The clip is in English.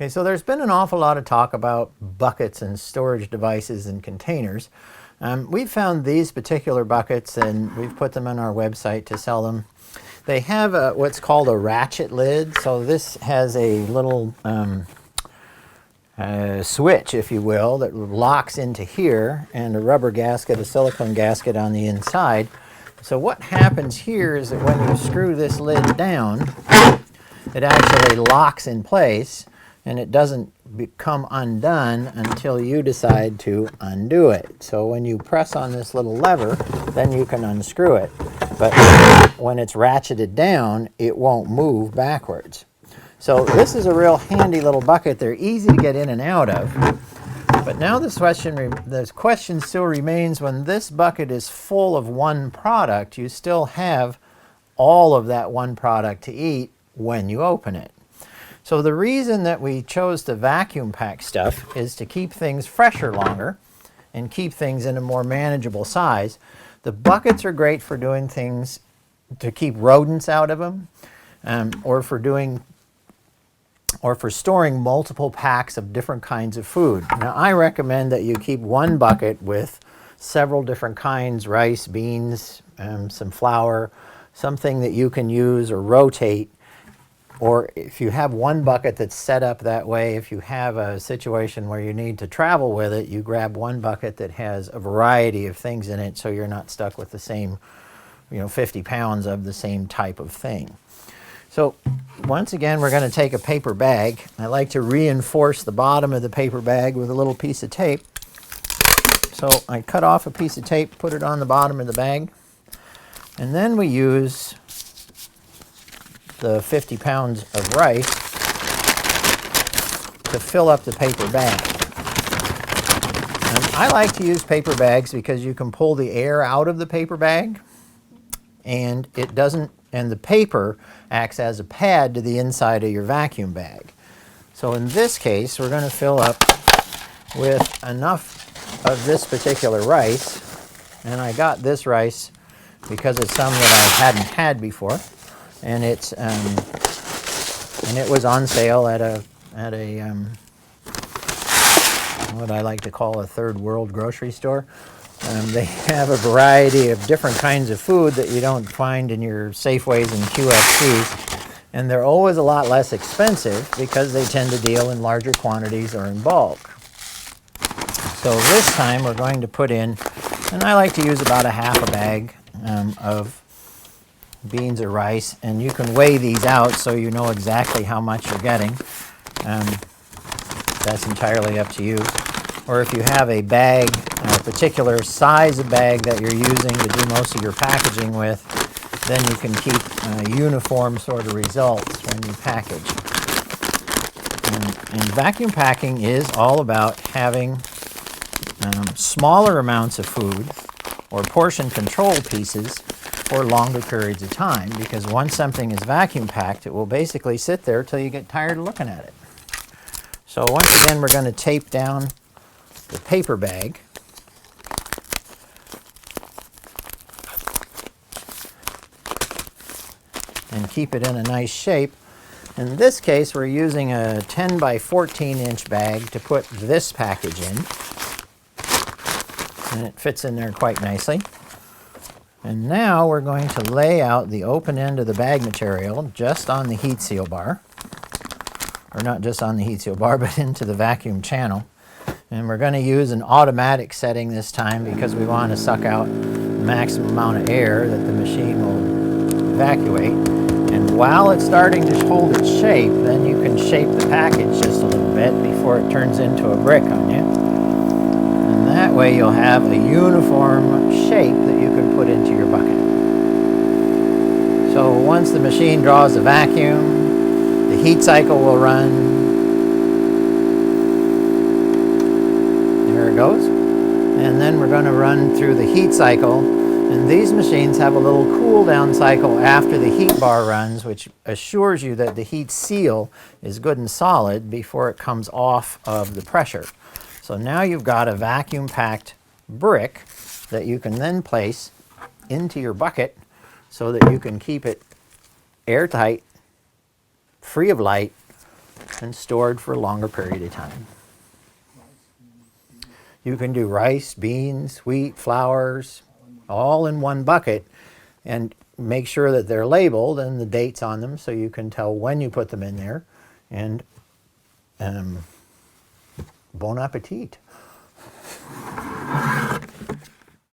Okay, so there's been an awful lot of talk about buckets and storage devices and containers. We've found these particular buckets and we've put them on our website to sell them. They have what's called a ratchet lid. So this has a little switch, if you will, that locks into here, and a rubber gasket, a silicone gasket on the inside. So what happens here is that when you screw this lid down, it actually locks in place, and it doesn't become undone until you decide to undo it. So when you press on this little lever, then you can unscrew it. But when it's ratcheted down, it won't move backwards. So this is a real handy little bucket. They're easy to get in and out of. But now the question still remains, when this bucket is full of one product, you still have all of that one product to eat when you open it. So the reason that we chose to vacuum pack stuff is to keep things fresher longer and keep things in a more manageable size. The buckets are great for doing things to keep rodents out of them, or for storing multiple packs of different kinds of food. Now I recommend that you keep one bucket with several different kinds: rice, beans, some flour, something that you can use or rotate. Or if you have one bucket that's set up that way, if you have a situation where you need to travel with it, you grab one bucket that has a variety of things in it so you're not stuck with the same, 50 pounds of the same type of thing. So once again, we're going to take a paper bag. I like to reinforce the bottom of the paper bag with a little piece of tape. So I cut off a piece of tape, put it on the bottom of the bag, and then we use the 50 pounds of rice to fill up the paper bag. And I like to use paper bags because you can pull the air out of the paper bag, and the paper acts as a pad to the inside of your vacuum bag. So in this case, we're going to fill up with enough of this particular rice, and I got this rice because it's some that I hadn't had before. And it was on sale at a what I like to call a third world grocery store. They have a variety of different kinds of food that you don't find in your Safeways and QFCs, and they're always a lot less expensive because they tend to deal in larger quantities or in bulk. So this time we're going to put in, and I like to use about a half a bag of beans or rice, and you can weigh these out so you know exactly how much you're getting. That's entirely up to you. Or if you have a bag, a particular size of bag that you're using to do most of your packaging with, then you can keep uniform sort of results when you package. And vacuum packing is all about having smaller amounts of food or portion control pieces for longer periods of time, because once something is vacuum packed, it will basically sit there till you get tired of looking at it. So once again, we're going to tape down the paper bag. And keep it in a nice shape. In this case, we're using a 10 by 14 inch bag to put this package in. And it fits in there quite nicely. And now we're going to lay out the open end of the bag material just on the heat seal bar. Or not just on the heat seal bar, but into the vacuum channel. And we're going to use an automatic setting this time because we want to suck out the maximum amount of air that the machine will evacuate. And while it's starting to hold its shape, then you can shape the package just a little bit before it turns into a brick on you. And that way you'll have a uniform shape that you can put into your bucket. So once the machine draws a vacuum, the heat cycle will run. There it goes. And then we're going to run through the heat cycle. And these machines have a little cool down cycle after the heat bar runs, which assures you that the heat seal is good and solid before it comes off of the pressure. So now you've got a vacuum packed brick that you can then place into your bucket so that you can keep it airtight, free of light, and stored for a longer period of time. You can do rice, beans, wheat, flours, all in one bucket, and make sure that they're labeled and the dates on them so you can tell when you put them in there. And bon appetit.